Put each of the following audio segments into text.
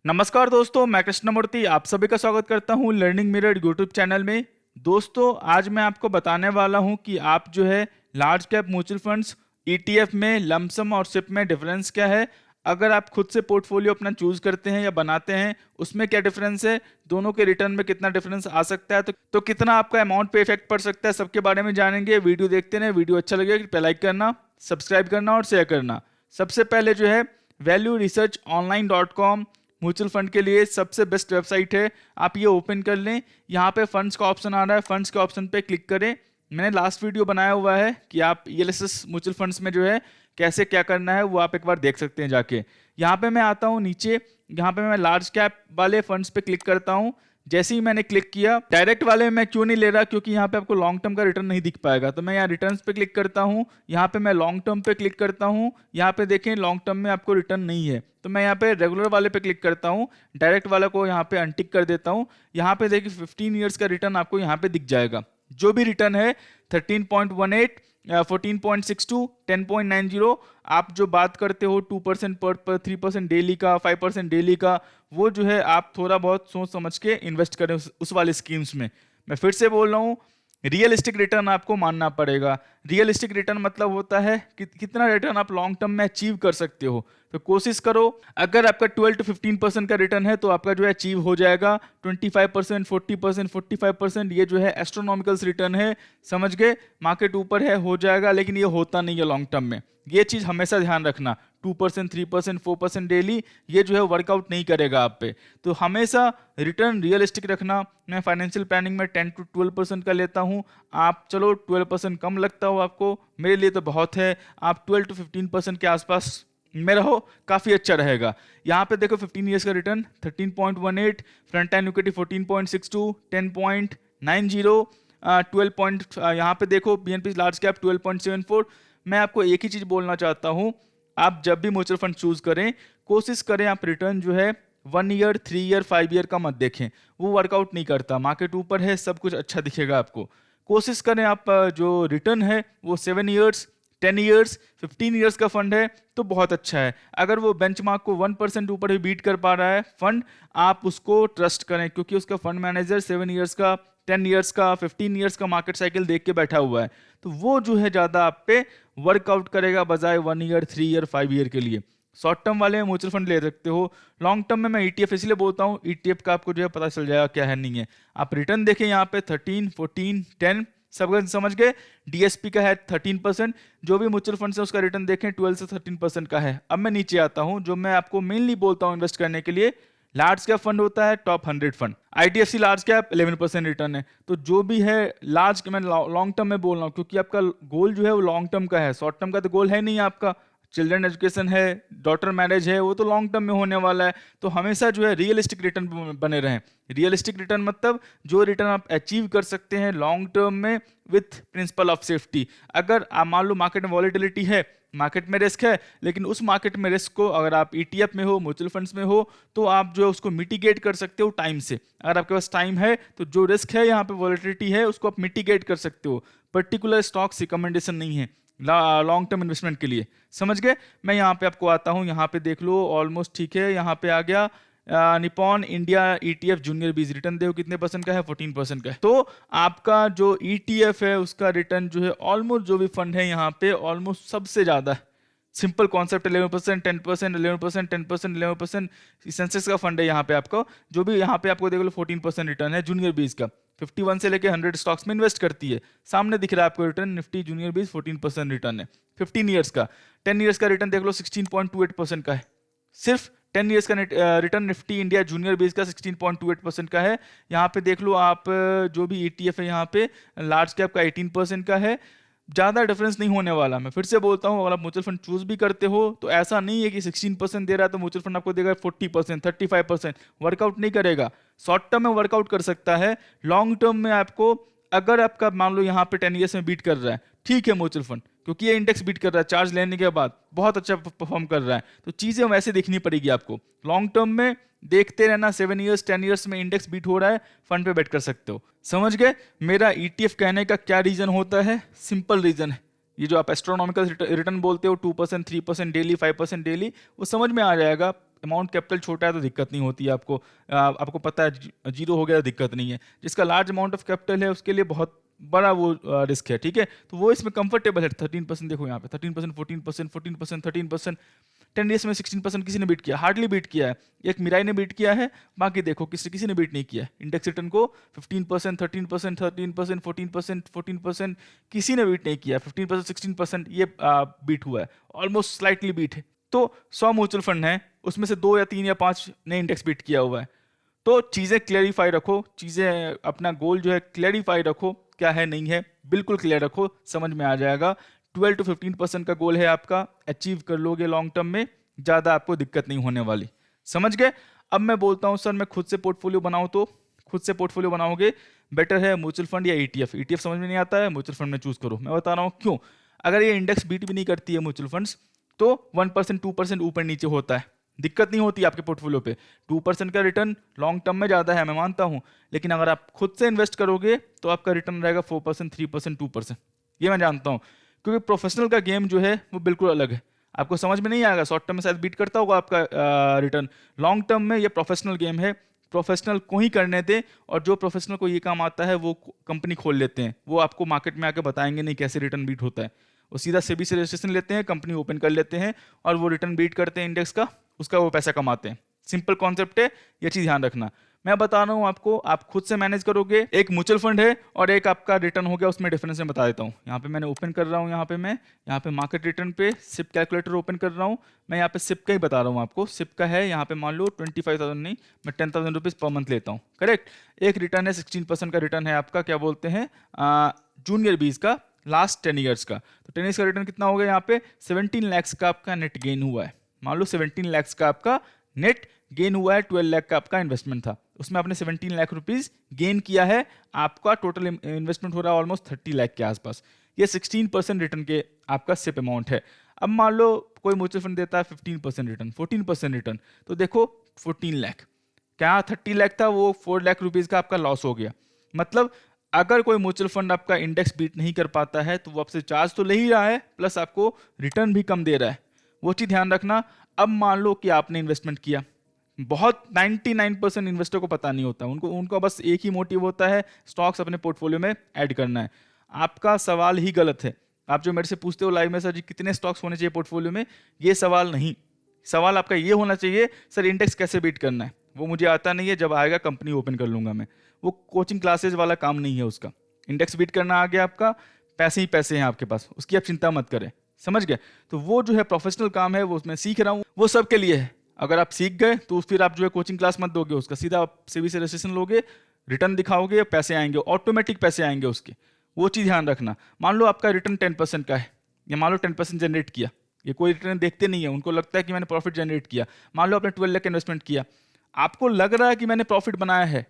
नमस्कार दोस्तों, मैं कृष्णमूर्ति आप सभी का स्वागत करता हूं लर्निंग मिरर यूट्यूब चैनल में। दोस्तों, आज मैं आपको बताने वाला हूं कि आप जो है large cap mutual funds ETF में लमसम और सिप में डिफरेंस क्या है। अगर आप खुद से पोर्टफोलियो अपना चूज करते हैं या बनाते हैं, उसमें क्या डिफरेंस है, दोनों के रिटर्न में कितना डिफरेंस आ सकता है, तो कितना आपका अमाउंट पे इफेक्ट पड़ सकता है, सबके बारे में जानेंगे। वीडियो देखते रहें। वीडियो अच्छा लगे तो लाइक करना, सब्सक्राइब करना और शेयर करना। सबसे पहले जो है वैल्यू रिसर्च ऑनलाइन.com म्यूचुअल फंड के लिए सबसे बेस्ट वेबसाइट है। आप ये ओपन कर लें। यहाँ पे फंड्स का ऑप्शन आ रहा है, फंड्स के ऑप्शन पे क्लिक करें। मैंने लास्ट वीडियो बनाया हुआ है कि आप ईएलएसएस म्यूचुअल फंड्स में जो है कैसे क्या करना है, वो आप एक बार देख सकते हैं जाके। यहाँ पे मैं आता हूँ नीचे, यहाँ पे मैं लार्ज कैप वाले फंड्स पे क्लिक करता हूँ। जैसे ही मैंने क्लिक किया, डायरेक्ट वाले में क्यों नहीं ले रहा, क्योंकि यहाँ पे आपको लॉन्ग टर्म का रिटर्न नहीं दिख पाएगा। तो मैं यहाँ रिटर्न्स पे क्लिक करता हूँ, यहाँ पे मैं लॉन्ग टर्म पे क्लिक करता हूँ। यहाँ पे देखें लॉन्ग टर्म में आपको रिटर्न नहीं है, तो मैं यहाँ पे रेगुलर वाले पे क्लिक करता हूँ। डायरेक्ट वाला को यहाँ पे अनटिक कर देता हूँ। यहाँ पे देखिए 15 ईयर्स का रिटर्न आपको यहाँ पे दिख जाएगा। जो भी रिटर्न है 13.18, 14.62, 10.90, आप जो बात करते हो 2% पर 3% डेली का, 5% डेली का, वो जो है आप थोड़ा बहुत सोच समझ के इन्वेस्ट करें उस वाले स्कीम्स में। मैं फिर से बोल रहा हूँ, रियलिस्टिक रिटर्न आपको मानना पड़ेगा। रियलिस्टिक रिटर्न मतलब होता है कि कितना रिटर्न आप लॉन्ग टर्म में अचीव कर सकते हो। तो कोशिश करो, अगर आपका 12 to 15% का रिटर्न है तो आपका जो है अचीव हो जाएगा। 25%, 40%, 45% ये जो है एस्ट्रोनॉमिकल रिटर्न है, समझ गए। मार्केट ऊपर है हो जाएगा, लेकिन ये होता नहीं है लॉन्ग टर्म में। ये चीज़ हमेशा ध्यान रखना। 2%, 3%, 4% डेली ये जो है वर्कआउट नहीं करेगा आप पे। तो हमेशा रिटर्न रियलिस्टिक रखना। मैं फाइनेंशियल प्लानिंग में 10 to 12% का लेता हूँ। आप चलो 12% कम लगता हो आपको, मेरे लिए तो बहुत है। आप 12 to 15% के आसपास में रहो, काफ़ी अच्छा रहेगा। यहाँ पे देखो 15 ईयर्स का रिटर्न 13.18, फ्रंट एंड इक्विटी 14.62, 10.90, 12 यहाँ पे देखो बीएनपी लार्ज कैप 12.74। मैं आपको एक ही चीज़ बोलना चाहता हूँ, आप जब भी म्यूचुअल फंड चूज करें, कोशिश करें आप रिटर्न जो है 1 ईयर, 3 ईयर, 5 ईयर का मत देखें। वो वर्कआउट नहीं करता। मार्केट ऊपर है, सब कुछ अच्छा दिखेगा आपको। कोशिश करें आप जो रिटर्न है वो 7 ईयर्स, 10 ईयर्स, 15 ईयर्स का फंड है तो बहुत अच्छा है। अगर वो बेंचमार्क को 1% ऊपर भी बीट कर पा रहा है फंड, आप उसको ट्रस्ट करें, क्योंकि उसका फंड मैनेजर 7 ईयर्स का, 10 ईयर्स का, 15 ईयर्स का मार्केट साइकिल देख के बैठा हुआ है। तो वो जो है ज़्यादा आप पे वर्कआउट करेगा बजाय 1 ईयर, 3 ईयर, 5 ईयर के लिए। शॉर्ट टर्म वाले म्यूचुअल फंड ले सकते हो। लॉन्ग टर्म में मैं ईटीएफ इसलिए बोलता हूँ, ईटीएफ का आपको जो है पता चल जाएगा क्या है नहीं है। आप रिटर्न देखें यहाँ पे 13, 14, 10, सब समझ गए। डीएसपी का है 13%। जो भी म्यूचुअल फंड है उसका रिटर्न देखें 12 से 13% का है। अब मैं नीचे आता हूँ, जो मैं आपको मेनली बोलता हूँ इन्वेस्ट करने के लिए, लार्ज कैप फंड होता है top 100 fund. IDFC large cap 11% return है। तो जो भी है लार्ज, मैं लॉन्ग टर्म में बोल रहा हूँ, क्योंकि आपका गोल जो है वो लॉन्ग टर्म का है। शॉर्ट टर्म का तो गोल है नहीं आपका। चिल्ड्रन एजुकेशन है, डॉटर मैरिज है, वो तो लॉन्ग टर्म में होने वाला है। तो हमेशा जो है रियलिस्टिक रिटर्न बने रहें। रियलिस्टिक रिटर्न मतलब जो रिटर्न आप अचीव कर सकते हैं लॉन्ग टर्म में विथ प्रिंसिपल ऑफ सेफ्टी। अगर आप मान लो मार्केट में वॉलेटिलिटी है, मार्केट में रिस्क है, लेकिन उस मार्केट में रिस्क को अगर आप ईटीएफ में हो, म्यूचुअल फंड्स में हो, तो आप जो है उसको मिटिगेट कर सकते हो टाइम से। अगर आपके पास टाइम है तो जो रिस्क है यहाँ पे वॉलेटिलिटी है उसको आप मिटिगेट कर सकते हो। पर्टिकुलर स्टॉक्स रिकमेंडेशन नहीं है लॉन्ग टर्म इन्वेस्टमेंट के लिए, समझ गए। मैं यहाँ पे आपको आता हूँ, यहाँ पे देख लो ऑलमोस्ट ठीक है। यहाँ पे आ गया निपॉन इंडिया ईटीएफ जूनियर बीज, रिटर्न देखो कितने परसेंट का है, 14% का है। तो आपका जो ईटीएफ है उसका रिटर्न जो है ऑलमोस्ट जो भी फंड है यहाँ पे ऑलमोस्ट सबसे ज्यादा है। Simple concept, 11%, 10%, 11%, 10%, 11%। सेंसेक्स का फंड है यहाँ पे आपको, जो भी यहाँ पे आपको देख लो 14% रिटर्न है जूनियर बीज का। 51 से लेके 100 स्टॉक्स में इन्वेस्ट करती है। सामने दिख रहा है आपको रिटर्न, निफ्टी जूनियर बीज 14% रिटर्न है 15 ईयर्स का। 10 ईयर्स का रिटर्न देख लो 16.28% का है। सिर्फ 10 ईयर्स का return Nifty India junior base का 16.28% का है। यहाँ पे देख लो आप जो भी ETF है यहाँ पे लार्ज कैप का 18% का है। ज़्यादा डिफरेंस नहीं होने वाला। मैं फिर से बोलता हूँ, अगर आप म्यूचुअल फंड चूज भी करते हो तो ऐसा नहीं है कि 16% दे रहा है तो म्यूचुअल फंड आपको देगा 40%, 35%। वर्कआउट नहीं करेगा। शॉर्ट टर्म में वर्कआउट कर सकता है, लॉन्ग टर्म में आपको, अगर आपका मान लो यहाँ पे 10 ईयर्स में बीट कर रहा है, ठीक है म्यूचुअल फंड, क्योंकि ये इंडेक्स बीट कर रहा है चार्ज लेने के बाद, बहुत अच्छा परफॉर्म कर रहा है, तो चीज़ें वैसे देखनी पड़ेगी आपको। लॉन्ग टर्म में देखते रहना, 7 ईयर्स 10 ईयर्स में इंडेक्स बीट हो रहा है, फंड पे बेट कर सकते हो। समझ गए मेरा ETF कहने का क्या रीजन होता है? सिंपल रीजन है, ये जो आप एस्ट्रोनॉमिकल रिटर्न बोलते हो 2%, 3% डेली, 5% डेली, वो समझ में आ जाएगा। अमाउंट कैपिटल छोटा है तो दिक्कत नहीं होती है आपको। आपको पता है जीरो हो गया तो दिक्कत नहीं है। जिसका लार्ज अमाउंट ऑफ कैपिटल है उसके लिए बहुत बड़ा वो रिस्क है, ठीक है। तो वो इसमें कंफर्टेबल है। 13% देखो यहाँ पे 13%, 14%, 14%, 13%। 10 ईयर्स में 16% किसी ने बीट किया, हार्डली बीट किया है। एक मिराई ने बीट किया है, बाकी देखो किसी ने बीट नहीं किया। इंडेक्स रिटर्न को 15%, 13%, 13%, 14%, 14% किसी ने बीट नहीं किया। 15%, 16% ये बीट हुआ है, ऑलमोस्ट स्लाइटली बीट है। तो 100 म्यूचुअल फंड हैं, उसमें से 2 या 3 या 5 ने इंडेक्स बीट किया हुआ है। तो चीज़ें क्लेरिफाई रखो, चीज़ें अपना गोल जो है क्लेरिफाई रखो, क्या है नहीं है बिल्कुल क्लियर रखो, समझ में आ जाएगा। 12 to 15% का गोल है आपका, अचीव कर लोगे लॉन्ग टर्म में, ज़्यादा आपको दिक्कत नहीं होने वाली। समझ गए। अब मैं बोलता हूँ सर मैं खुद से पोर्टफोलियो बनाऊँ, तो खुद से पोर्टफोलियो बनाओगे बेटर है म्यूचुअल फंड या ईटीएफ। ईटीएफ समझ में नहीं आता है, म्यूचुअल फंड में चूज करो। मैं बता रहा हूँ क्यों। अगर ये इंडेक्स बीट भी नहीं करती है म्यूचुअल फंड्स, तो 1%, 2% ऊपर नीचे होता है, दिक्कत नहीं होती आपके पोर्टफोलियो पे। 2% का रिटर्न लॉन्ग टर्म में ज़्यादा है, मैं मानता हूँ, लेकिन अगर आप खुद से इन्वेस्ट करोगे तो आपका रिटर्न रहेगा 4%, 3%, 2%। ये मैं जानता हूँ, क्योंकि प्रोफेशनल का गेम जो है वो बिल्कुल अलग है। आपको समझ में नहीं आएगा, शॉर्ट टर्म में शायद बीट करता होगा आपका रिटर्न, लॉन्ग टर्म में ये प्रोफेशनल गेम है। प्रोफेशनल को ही करने दे, और जो प्रोफेशनल को ये काम आता है वो कंपनी खोल लेते हैं, वो आपको मार्केट में आके बताएंगे नहीं कैसे रिटर्न बीट होता है। वो सीधा सेबी से रजिस्ट्रेशन लेते हैं, कंपनी ओपन कर लेते हैं, और वो रिटर्न बीट करते हैं इंडेक्स का, उसका वो पैसा कमाते हैं। सिंपल कॉन्सेप्ट है, ये चीज ध्यान रखना। मैं बता रहा हूँ आपको, आप खुद से मैनेज करोगे। एक म्यूचुअल फंड है और एक आपका रिटर्न हो गया, उसमें डिफरेंस मैं बता देता हूँ। यहाँ पे मैंने ओपन कर रहा हूँ, यहाँ पे मार्केट रिटर्न पे सिप कैलकुलेटर ओपन कर रहा हूँ। मैं यहाँ पे सिप का ही बता रहा हूँ आपको। सिप का है यहाँ पे मान लो 25,000 नहीं, मैं 10,000 रुपीज़ पर मंथ लेता हूँ, करेक्ट। एक रिटर्न है 16% का रिटर्न है आपका, क्या बोलते हैं, जूनियर बीज का, लास्ट 10 ईयर्स का। तो 10 ईयर्स का रिटर्न कितना हो गया, यहाँ पे 17 लैक्स का आपका नेट गेन हुआ है। मान लो 17 लैक्स का आपका नेट गेन हुआ है, 12 लाख का आपका इन्वेस्टमेंट था, उसमें आपने 17 लाख रुपीज गेन किया है। आपका टोटल इन्वेस्टमेंट हो रहा है ऑलमोस्ट 30 लाख के आसपास। ये 16% रिटर्न के आपका सिप अमाउंट है। अब मान लो कोई म्यूचुअल फंड देता है 15% रिटर्न, 14% रिटर्न, तो देखो 14 लाख, क्या 30 लाख था, वो 4 लाख रुपीज का आपका लॉस हो गया। मतलब अगर कोई म्यूचुअल फंड आपका इंडेक्स बीट नहीं कर पाता है तो वो आपसे चार्ज तो ले ही रहा है, प्लस आपको रिटर्न भी कम दे रहा है, वो चीज ध्यान रखना। अब मान लो कि आपने इन्वेस्टमेंट किया, बहुत 99% इन्वेस्टर को पता नहीं होता, उनका बस एक ही मोटिव होता है, स्टॉक्स अपने पोर्टफोलियो में ऐड करना है। आपका सवाल ही गलत है। आप जो मेरे से पूछते हो लाइव में, सर जी कितने स्टॉक्स होने चाहिए पोर्टफोलियो में, ये सवाल नहीं। सवाल आपका ये होना चाहिए, सर इंडेक्स कैसे बीट करना है। वो मुझे आता नहीं है, जब आएगा कंपनी ओपन कर लूंगा मैं। वो कोचिंग क्लासेज वाला काम नहीं है उसका। इंडेक्स बीट करना आ गया आपका, पैसे ही पैसे हैं आपके पास, उसकी आप चिंता मत करें, समझ गए। तो वो जो है प्रोफेशनल काम है, वो उसमें सीख रहा हूँ, वो सबके लिए है। अगर आप सीख गए तो फिर आप जो है कोचिंग क्लास मत दोगे उसका, सीधा आप सेबी से रजिस्ट्रेशन लोगे, रिटर्न दिखाओगे, पैसे आएंगे, ऑटोमेटिक पैसे आएंगे उसके। वो चीज़ ध्यान रखना। मान लो आपका रिटर्न 10% का है, या मान लो 10% जनरेट किया, ये कोई रिटर्न देखते नहीं है, उनको लगता है कि मैंने प्रॉफिट जनरेट किया। मान लो आपने 12 लाख इन्वेस्टमेंट किया, आपको लग रहा है कि मैंने प्रॉफिट बनाया है,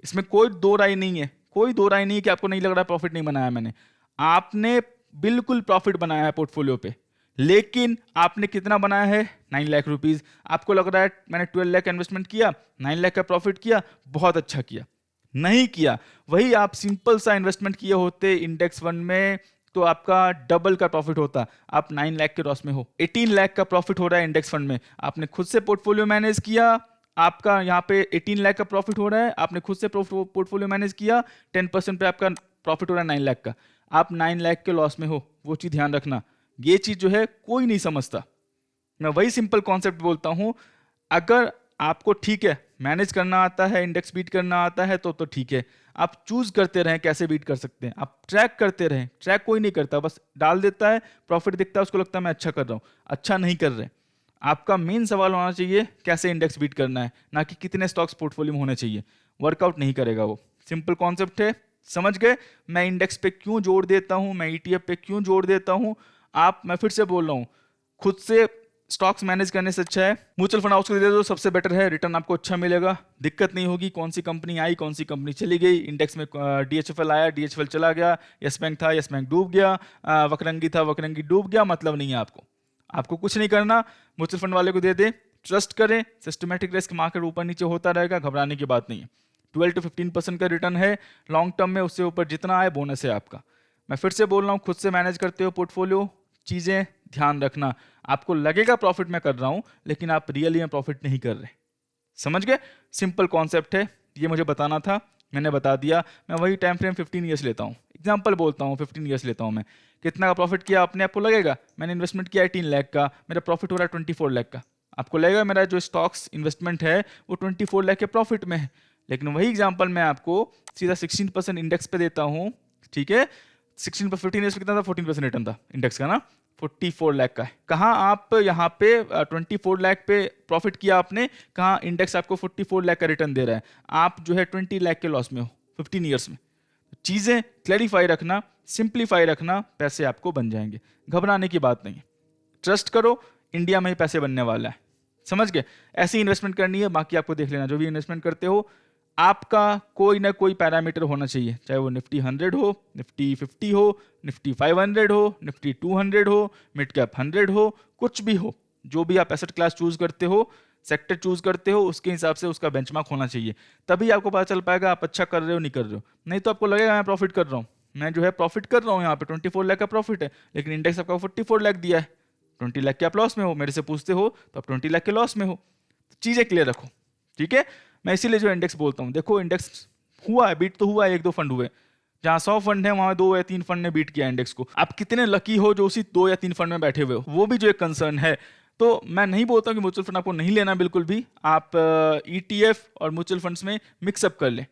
इसमें कोई दो राय नहीं है, कोई दो राय नहीं है कि आपको नहीं लग रहा प्रॉफिट नहीं बनाया मैंने। आपने बिल्कुल प्रॉफिट बनाया है पोर्टफोलियो पे, लेकिन आपने कितना बनाया है, 9 लाख रुपीज। आपको लग रहा है मैंने 12 लाख इन्वेस्टमेंट किया, 9 लाख का प्रॉफिट किया, बहुत अच्छा किया। नहीं किया। वही आप सिंपल सा इन्वेस्टमेंट किए होते इंडेक्स फंड में तो आपका डबल का प्रॉफिट होता। आप 9 लाख के लॉस में हो, 18 लाख का प्रॉफिट हो रहा है इंडेक्स फंड में। आपने खुद से पोर्टफोलियो मैनेज किया, आपका यहाँ पे 18 लाख का प्रॉफिट हो रहा है, आपने खुद से पोर्टफोलियो मैनेज किया, 10% पे आपका प्रॉफिट हो रहा है 9 लाख का, आप 9 लाख के लॉस में हो। वो चीज ध्यान रखना। ये चीज जो है कोई नहीं समझता। मैं वही सिंपल कॉन्सेप्ट बोलता हूं, अगर आपको ठीक है मैनेज करना आता है, इंडेक्स बीट करना आता है, तो ठीक है। आप चूज करते रहें कैसे बीट कर सकते हैं, आप ट्रैक करते रहें। ट्रैक कोई नहीं करता, बस डाल देता है, प्रॉफिट दिखता है, उसको लगता है मैं अच्छा कर रहा हूं। अच्छा नहीं कर रहे। आपका मेन सवाल होना चाहिए कैसे इंडेक्स बीट करना है, ना कि कितने स्टॉक्स पोर्टफोलियो में होने चाहिए। वर्कआउट नहीं करेगा वो। सिंपल कॉन्सेप्ट है, समझ गए। मैं इंडेक्स पे क्यों जोड़ देता हूं, मैं ईटीएफ पे क्यों जोड़ देता हूं। मैं फिर से बोल रहा हूं, खुद से स्टॉक्स मैनेज करने से अच्छा है म्यूचुअल फंड हाउस को दे दो, सबसे बेटर है। रिटर्न आपको अच्छा मिलेगा, दिक्कत नहीं होगी। कौन सी कंपनी आई, कौन सी कंपनी चली गई, इंडेक्स में डीएचएफएल आया, डीएचएफएल चला गया, यस बैंक था, यस बैंक डूब गया, वकरंगी था, वकरंगी डूब गया, मतलब नहीं है आपको कुछ नहीं करना। म्यूचुअल फंड वाले को दे दे, ट्रस्ट करें, सिस्टमेटिक रिस्क, मार्केट ऊपर नीचे होता रहेगा, घबराने की बात नहीं है। 12 to 15% का रिटर्न है लॉन्ग टर्म में, उससे ऊपर जितना आए बोनस है आपका। मैं फिर से बोल रहा हूँ, खुद से मैनेज करते हो पोर्टफोलियो, चीज़ें ध्यान रखना। आपको लगेगा प्रॉफिट मैं कर रहा हूँ, लेकिन आप रियली में प्रॉफिट नहीं कर रहे। समझ गए? सिंपल कॉन्सेप्ट है, ये मुझे बताना था, मैंने बता दिया। मैं वही टाइम फ्रेम 15 ईयर्स लेता हूँ, एग्जांपल बोलता हूँ, 15 ईयर्स लेता हूँ मैं। कितना का प्रॉफिट किया आपने, आपको लगेगा मैंने इन्वेस्टमेंट किया 18 लाख का, मेरा प्रॉफिट हो रहा है 24 लाख का। आपको लगेगा मेरा जो स्टॉक्स इन्वेस्टमेंट है वो 24 लाख के प्रॉफिट में है। लेकिन वही एग्जाम्पल मैं आपको सीधा 16% इंडेक्स पे देता हूँ, ठीक है। 16 पर 15 ईयर्स पे कितना था, 14% रिटर्न था इंडेक्स का ना, 44 लाख का है। कहाँ आप यहाँ पे 24 लाख पे प्रॉफिट किया आपने, कहाँ इंडेक्स आपको 44 लाख का रिटर्न दे रहा है, आप जो है 20 लाख के लॉस में हो 15 ईयर्स में। चीज़ें क्लैरिफाई रखना, सिंप्लीफाई रखना, पैसे आपको बन जाएंगे, घबराने की बात नहीं है। ट्रस्ट करो, इंडिया में ही पैसे बनने वाला है। समझ गए? ऐसी इन्वेस्टमेंट करनी है, बाकी आपको देख लेना। जो भी इन्वेस्टमेंट करते हो आपका कोई ना कोई पैरामीटर होना चाहिए, चाहे वो निफ्टी 100 हो, निफ्टी 50 हो, निफ्टी 500 हो, निफ्टी 200 हो, मिड कैप 100 हो, कुछ भी हो। जो भी आप एसेट क्लास चूज करते हो, सेक्टर चूज करते हो, उसके हिसाब से उसका बेंचमार्क होना चाहिए। तभी आपको पता चल पाएगा आप अच्छा कर रहे हो नहीं कर रहे हो। नहीं तो आपको लगेगा मैं प्रॉफिट कर रहा हूँ, मैं जो है प्रॉफिट कर रहा हूँ, यहाँ पे 24 लाख का प्रॉफिट है, लेकिन इंडेक्स आपका 44 लाख दिया है, 20 लाख के आप लॉस में हो। मेरे से पूछते हो तो आप 20 लाख के लॉस में हो। तो चीज़ें क्लियर रखो, ठीक है। मैं इसीलिए जो इंडेक्स बोलता हूँ, देखो इंडेक्स हुआ है, बीट तो हुआ है, 1-2 फंड हुए, जहाँ 100 फंड है वहाँ 2 या 3 फंड ने बीट किया इंडेक्स को। आप कितने लकी हो जो उसी 2 या 3 फंड में बैठे हुए हो, वो भी जो एक कंसर्न है। तो मैं नहीं बोलता कि म्यूचुअल फंड आपको नहीं लेना, बिल्कुल भी। आप ETF और म्यूचुअल फंड्स में मिक्सअप कर लें,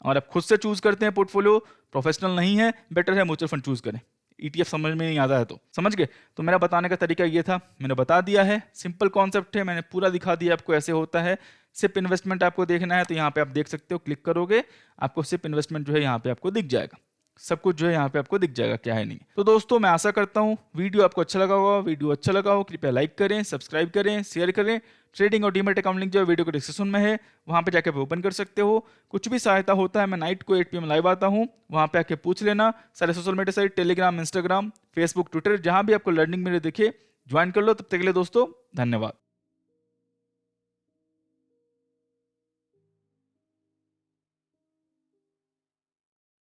और आप खुद से चूज करते हैं पोर्टफोलियो, प्रोफेशनल नहीं है, बेटर है म्यूचुअल फंड चूज करें। ETF समझ में नहीं आता है तो समझ गए। तो मेरा बताने का तरीका ये था, मैंने बता दिया है, सिंपल कॉन्सेप्ट है, मैंने पूरा दिखा दिया आपको ऐसे होता है। सिप इन्वेस्टमेंट आपको देखना है तो यहाँ पे आप देख सकते हो, क्लिक करोगे आपको सिप इन्वेस्टमेंट जो है यहाँ पे आपको दिख जाएगा, सब कुछ जो है यहाँ पे आपको दिख जाएगा, क्या है नहीं। तो दोस्तों मैं आशा करता हूँ वीडियो आपको अच्छा लगा होगा। वीडियो अच्छा लगा हो कृपया लाइक करें, सब्सक्राइब करें, शेयर करें। ट्रेडिंग और डीमैट अकाउंट लिंक जो है वीडियो को डिस्क्रिप्शन में है, वहाँ पे जाके ओपन कर सकते हो। कुछ भी सहायता होता है, मैं नाइट को 8 PM लाइव आता हूँ, वहाँ पे आके पूछ लेना। सारे social media site Telegram, Instagram, Facebook, Twitter, जहाँ भी आपको लर्निंग मेरे दिखे ज्वाइन कर लो। तब तक के लिए दोस्तों धन्यवाद।